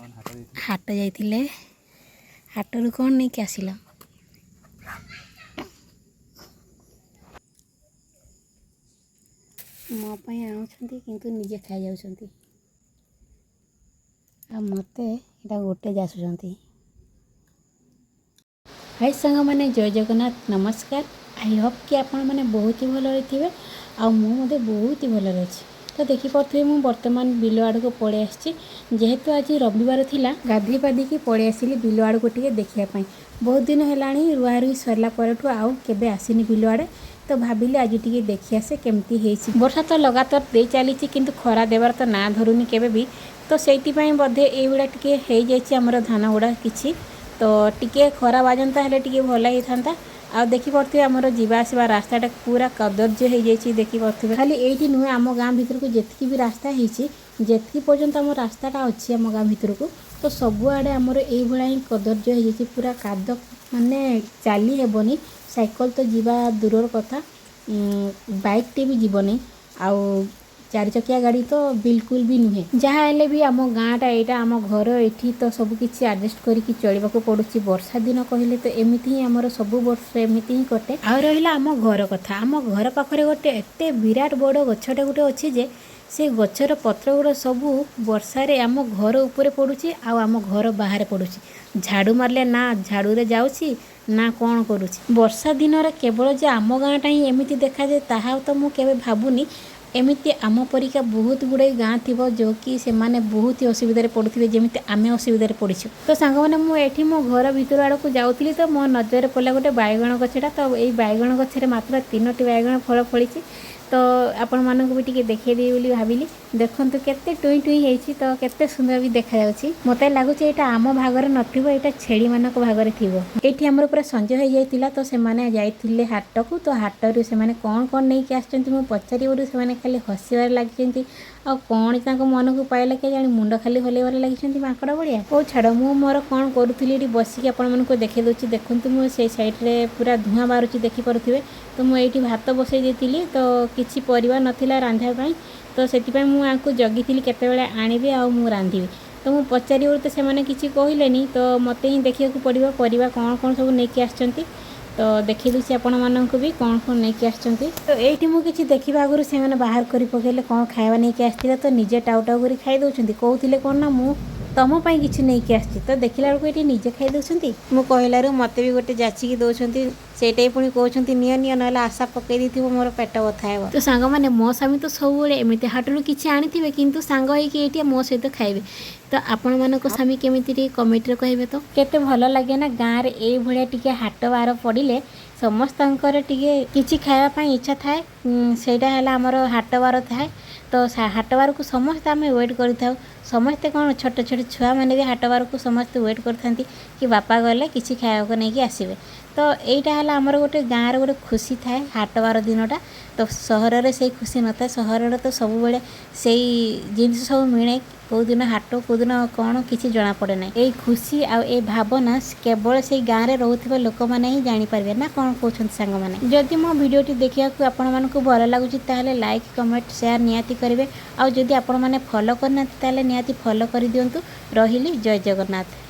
हाट जाइथिले हाटरू कौन नहीं कि आसिल मो पाई आनुछंती किंतु निजे खाई जाउछंती आ मते एटा गोटे जासुछंती। हाय सांग मैंने जय जगन्नाथ नमस्कार। आई होप कि आपण मैंने बहुत ही भल थे आ मुझे बहुत ही भल अच्छी। तो देखिपे मुझे बर्तमान बिल आड़ को पलि आसी जेहेतु आज रविवार थिला गाधी पादी की पलि आसिली बिल आड़ को टिके देखापी। बहुत दिन है रुआ रुई सरला परठू आउ केबे आसीनी बिल आड़े तो भाविली आज टिके देखी आसे केमती हेछि। वर्षा तो लगातार दे चली किंतु खरा देवार तो ना धरुनी केबे भी तो सेइति बोधे एगुड़ा टिके हो जाइए आमर धान गुड़ा किछि तो टिके खरा बाजंता हेले टिके भल होता। आ देखी पड़े आमर जीवा आसवा रास्ताटा पूरा कदर्य हो जाइए। देखी पड़े खाली यही नुहे आम गाँ भीतर को जितकी भी रास्ता होती पर्यंत आम रास्ताटा अच्छी आम गाँ भीतर को तो सबुआड़े आमर यही ही कदर्य हो जाइए पूरा काद माने चली हेबनी साइकल तो जीवा दूर कथा बाइक टे भी जीवनी आउ चार चकिया गाड़ी तो बिल्कुल भी नुहे। जहाँ हेले भी आम गाँटा यहाँ आम घर ये तो सबकि आडजस्ट करके चलवाक पड़ुछि। वर्षा दिन कहले तो एमती ही आमर सब वर्ष एमती ही कटे। आ रहा आम घर कथा आम घर पाखे गोटे एत विराट बड़ गछटे गोटे अच्छे जे से गचर पत्र गुड़ा सबू वर्षारे आम घर उपरे पड़ुछि आम घर बाहर पड़ुछि। झाड़ू मारले ना झाड़ू जाऊँगी ना कौन करुछि। वर्षा दिन केवल जे आम गाँटा ही एमती देखा जाए ताहा तो मुझे केवे भावुनी एमती आम परिका बहुत गुड़ाई गाँ थी जो कि से माने बहुत ही असुविधा पड़ुथे जमी आम असुविधा पड़ीछू। तो सांग मैंने मुझे मो घर भीतर आड़ को जाऊँगी तो मो नजर पड़ा गोटे बैगण गछटा तो यही बैगण गछरे मात्र 3टी बैगण फल फली तो आपण मानक भी टिके देखिए बोली भाविली। देखंतु केते टुई टुई हेछि तो केते सुंदर भी देखा जाउछि। मते लागुछि एटा आम भागरे नथिबो एटा छेड़ी मानक भागरे थिबो। एठी हमर पूरा संजय हो जाइतिला तो से माने जाइतिले हाट को तो हाटरू से माने कोन नै कि आछंती मो पचारिबोरु से माने खाली हसिबार लागिछंती आ कोन तांको मन को पाइला के जानि मुंड खाली हलेबार लागिछंती माकड़ा बढिया। ओ छाड़ मु मोर कोन करूथिली एठी बसिक आपण मन को देखै दोछि। देखंतु मो से साइड रे पूरा धुआं बारुछि देखि परथिबे तो मु एठी भात बसै देतिली तो किछि परिवा नथिला रांधा पई तो सेति मुझे आपको जगी केतबेले आनिबे आ मु रांधिबे तो मु पचारि तो से माने किछि कहिलेनी तो मते ही देखिया को पड़िबो परिवा कोन कोन सब नेकी आछंती तो देखि दुछि आपण माननको भी कोन कोन नेकी आछंती। तो एठी मु किछि देखिबा आगुरु से माने बाहर करि पकेले कोन खाइबा नेकी आछतिला तो निजे टाउ टाउ करि खाइ दउछंती। कहउथिले कोन ना मु तुम पाई किछि नेकी आछछि तो देखिला बेलको एठी निजे खाइ दउछंती। मु कहिलारु मते भी गोटे जाचिकी दउछंती सेटाई पुणी कहते निय निय ना आशा पकई देथिबो मोर पेट बथा हेबो। तो सांग माने मो स्वामी तो सब बेले एमिति हाटरू किछि आनिथिबे किंतु सांग होइकि एठी मो सहित खाइबे तो आपण मानको स्वामी केमिति रे कमेंट रे कहिबे तो केते भलो लागे ना गाँ रे एई भलिया टिके हाट बार पड़िले समस्तंकर टिके किछि खाइबा पई इच्छा थाए सेटा हला हमर हाट बार थाए तो हाट बार को समस्त आम वेट कर समस्ते कौन छोट छोट छुआ मैंने भी हाट बार को समस्त वेट करथांती कि बापा गले किसी खाया नहीं आसबे तो यहीटा है आमर गोटे गाँव गोटे खुशी थाए हाट बार दिनटा तो सहर में से खुशी न था सहर तो सब बेले से जिनस सब मिले कौ दिन हाट कौ दिन कौन किसी जना पड़े ना ये खुशी आ भावना केवल से गाँव में रोकथिबा लोक मैंने ही जानीपारे ना कौन कहते सांग मैंने। जदि मो भिडियोटी देखा आपण मानक भल लगुच लाइक कमेंट शेयर निहाती करेंगे आउ जदि आपण मैंने फॉलो करना निहाती फॉलो कर दिंतु। रही जय जगन्नाथ।